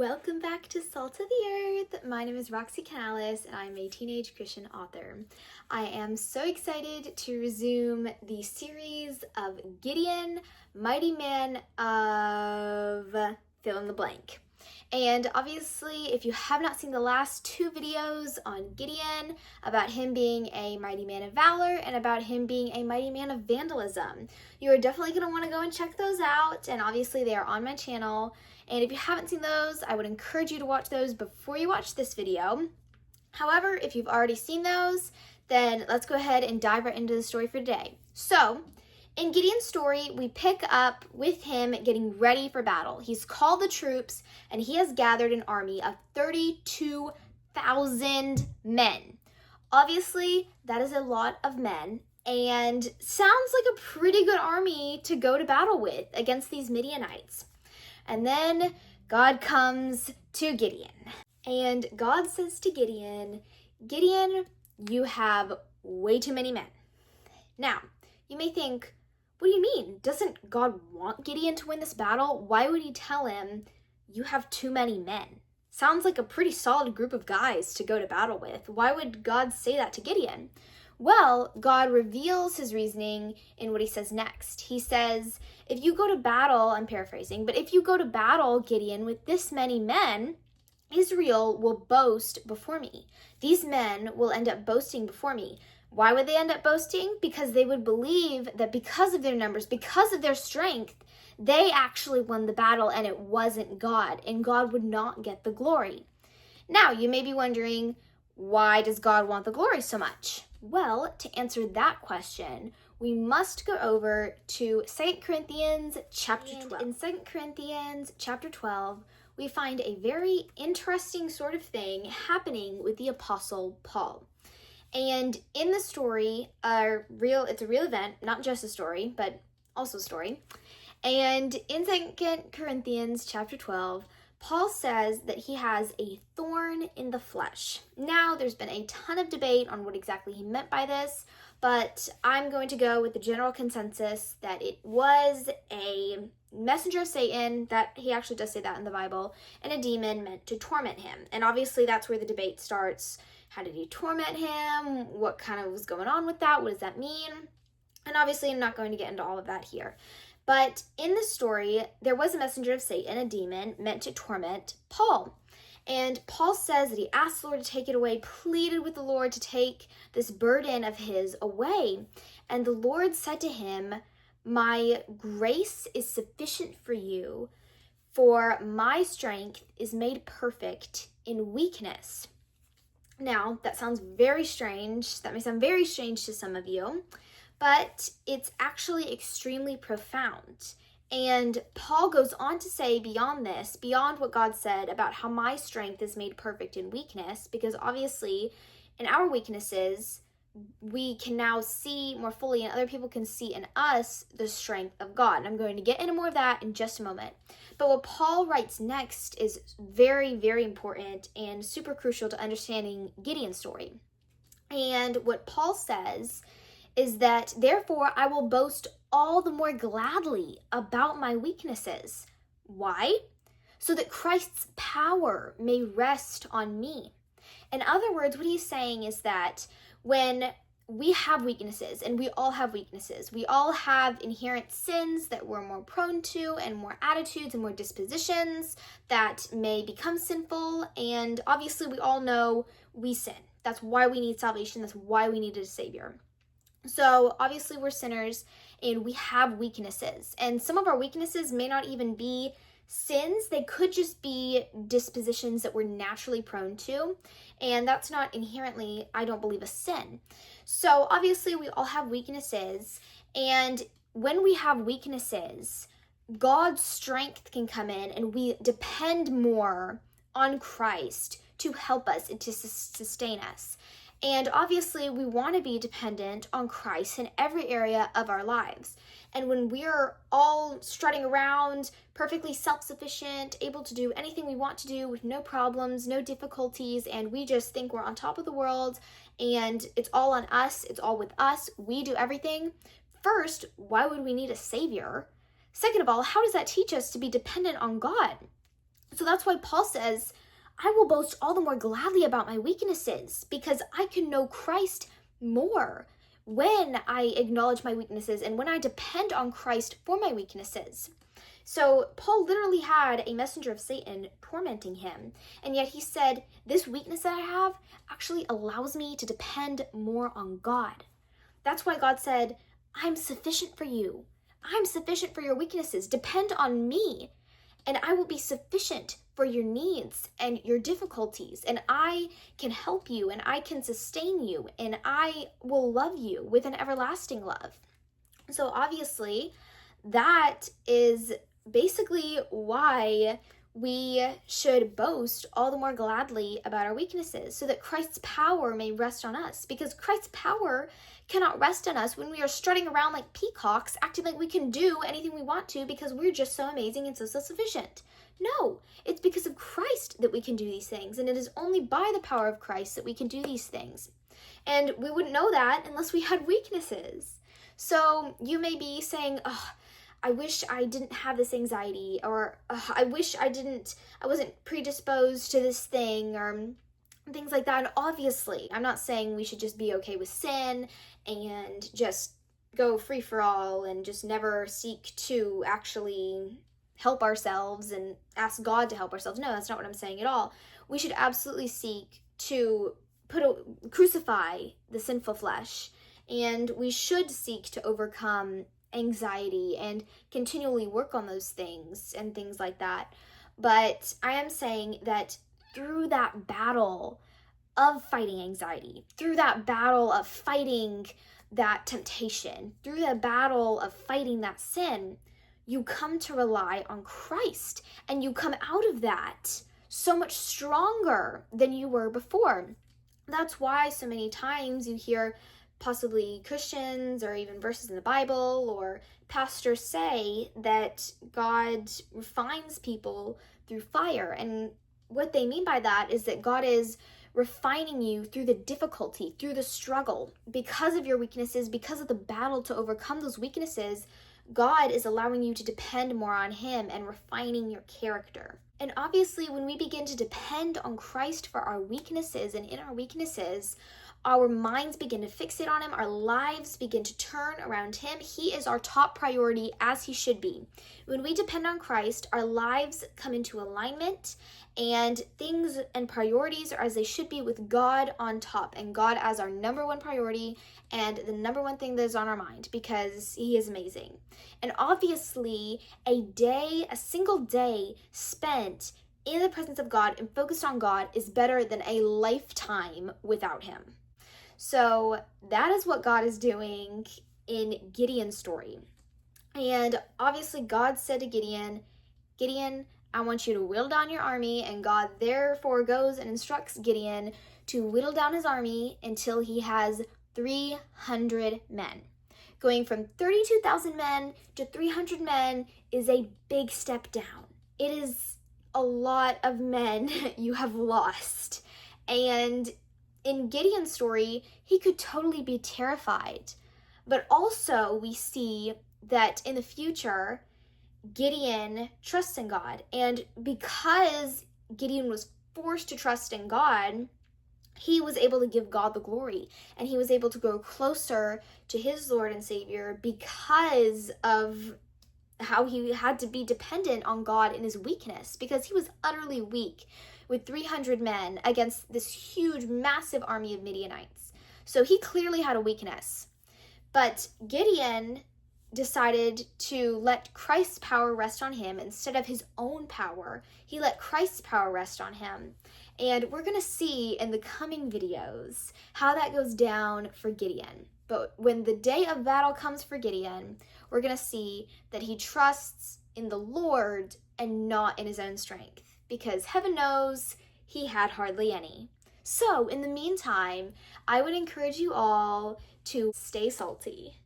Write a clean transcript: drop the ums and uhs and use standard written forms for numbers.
Welcome back to Salt of the Earth. My name is Roxy Canales and I'm a teenage Christian author. I am so excited to resume the series of Gideon, Mighty Man of fill in the blank. And obviously, if you have not seen the last two videos on Gideon, about him being a mighty man of valor and about him being a mighty man of vandalism, you are definitely going to want to go and check those out. And obviously, they are on my channel. And if you haven't seen those, I would encourage you to watch those before you watch this video. However, if you've already seen those, then let's go ahead and dive right into the story for today. So, in Gideon's story, we pick up with him getting ready for battle. He's called the troops, and he has gathered an army of 32,000 men. Obviously, that is a lot of men, and sounds like a pretty good army to go to battle with against these Midianites. And then God comes to Gideon, and God says to Gideon, "Gideon, you have way too many men." Now, you may think, what do you mean? Doesn't God want Gideon to win this battle? Why would he tell him, you have too many men? Sounds like a pretty solid group of guys to go to battle with. Why would God say that to Gideon? Well, God reveals his reasoning in what he says next. He says, if you go to battle, I'm paraphrasing, but if you go to battle, Gideon, with this many men, Israel will boast before me. These men will end up boasting before me. Why would they end up boasting? Because they would believe that because of their numbers, because of their strength, they actually won the battle and it wasn't God, and God would not get the glory. Now, you may be wondering, why does God want the glory so much? Well, to answer that question, we must go over to 2 Corinthians chapter 12. In 2 Corinthians chapter 12, we find a very interesting sort of thing happening with the Apostle Paul. And in the story, it's a real event, not just a story, but also a story. And in 2 Corinthians chapter 12, Paul says that he has a thorn in the flesh. Now, there's been a ton of debate on what exactly he meant by this, but I'm going to go with the general consensus that it was a messenger of Satan, that he actually does say that in the Bible, and a demon meant to torment him. And obviously, that's where the debate starts. How did he torment him? What kind of was going on with that? What does that mean? And obviously, I'm not going to get into all of that here. But in the story, there was a messenger of Satan, a demon, meant to torment Paul. And Paul says that he asked the Lord to take it away, pleaded with the Lord to take this burden of his away. And the Lord said to him, "My grace is sufficient for you, for my strength is made perfect in weakness." Now, that sounds very strange. That may sound very strange to some of you, but it's actually extremely profound. And Paul goes on to say beyond this, beyond what God said about how my strength is made perfect in weakness, because obviously in our weaknesses, we can now see more fully and other people can see in us the strength of God. And I'm going to get into more of that in just a moment. But what Paul writes next is very, very important and super crucial to understanding Gideon's story. And what Paul says is that, therefore, I will boast all the more gladly about my weaknesses. Why? So that Christ's power may rest on me. In other words, what he's saying is that when we have weaknesses, and we all have weaknesses, we all have inherent sins that we're more prone to, and more attitudes and more dispositions that may become sinful, and obviously we all know we sin. That's why we need salvation. That's why we need a Savior. So obviously we're sinners and we have weaknesses, and some of our weaknesses may not even be sins. They could just be dispositions that we're naturally prone to, and that's not inherently, I don't believe, a sin. So obviously we all have weaknesses, and when we have weaknesses, God's strength can come in and we depend more on Christ to help us and to sustain us. And obviously, we want to be dependent on Christ in every area of our lives. And when we're all strutting around, perfectly self-sufficient, able to do anything we want to do with no problems, no difficulties, and we just think we're on top of the world, and it's all on us, it's all with us, we do everything. First, why would we need a Savior? Second of all, how does that teach us to be dependent on God? So that's why Paul says, I will boast all the more gladly about my weaknesses because I can know Christ more when I acknowledge my weaknesses and when I depend on Christ for my weaknesses. So Paul literally had a messenger of Satan tormenting him, and yet he said, this weakness that I have actually allows me to depend more on God. That's why God said, I'm sufficient for you. I'm sufficient for your weaknesses. Depend on me, and I will be sufficient for your needs and your difficulties, and I can help you, and I can sustain you, and I will love you with an everlasting love. So obviously, that is basically why we should boast all the more gladly about our weaknesses, so that Christ's power may rest on us, because Christ's power cannot rest on us when we are strutting around like peacocks, acting like we can do anything we want to because we're just so amazing and so self-sufficient. No, it's because of Christ that we can do these things, and it is only by the power of Christ that we can do these things. And we wouldn't know that unless we had weaknesses. So you may be saying, oh, I wish I didn't have this anxiety, or I wish I wasn't predisposed to this thing, or things like that. And obviously, I'm not saying we should just be okay with sin and just go free for all and just never seek to actually help ourselves and ask God to help ourselves. No, that's not what I'm saying at all. We should absolutely seek to crucify the sinful flesh, and we should seek to overcome anxiety and continually work on those things and things like that. But I am saying that through that battle of fighting anxiety, through that battle of fighting that temptation, through the battle of fighting that sin, you come to rely on Christ, and you come out of that so much stronger than you were before. That's why so many times you hear possibly Christians or even verses in the Bible or pastors say that God refines people through fire. And what they mean by that is that God is refining you through the difficulty, through the struggle, because of your weaknesses, because of the battle to overcome those weaknesses. God is allowing you to depend more on Him and refining your character. And obviously, when we begin to depend on Christ for our weaknesses, and in our weaknesses, our minds begin to fixate on Him, our lives begin to turn around Him. He is our top priority, as He should be. When we depend on Christ, our lives come into alignment, and things and priorities are as they should be, with God on top, and God as our number one priority and the number one thing that is on our mind, because He is amazing. And obviously, a single day spent in the presence of God and focused on God is better than a lifetime without Him. So that is what God is doing in Gideon's story. And obviously God said to Gideon, I want you to whittle down your army, and God therefore goes and instructs Gideon to whittle down his army until he has 300 men. Going from 32,000 men to 300 men is a big step down. It is a lot of men you have lost. And in Gideon's story, he could totally be terrified. But also we see that in the future, Gideon trusts in God. And because Gideon was forced to trust in God, he was able to give God the glory. And he was able to grow closer to his Lord and Savior because of how he had to be dependent on God in his weakness, because he was utterly weak with 300 men against this huge, massive army of Midianites. So he clearly had a weakness. But Gideon decided to let Christ's power rest on him instead of his own power. He let Christ's power rest on him. And we're going to see in the coming videos how that goes down for Gideon. But when the day of battle comes for Gideon, we're going to see that he trusts in the Lord and not in his own strength, because heaven knows he had hardly any. So in the meantime, I would encourage you all to stay salty.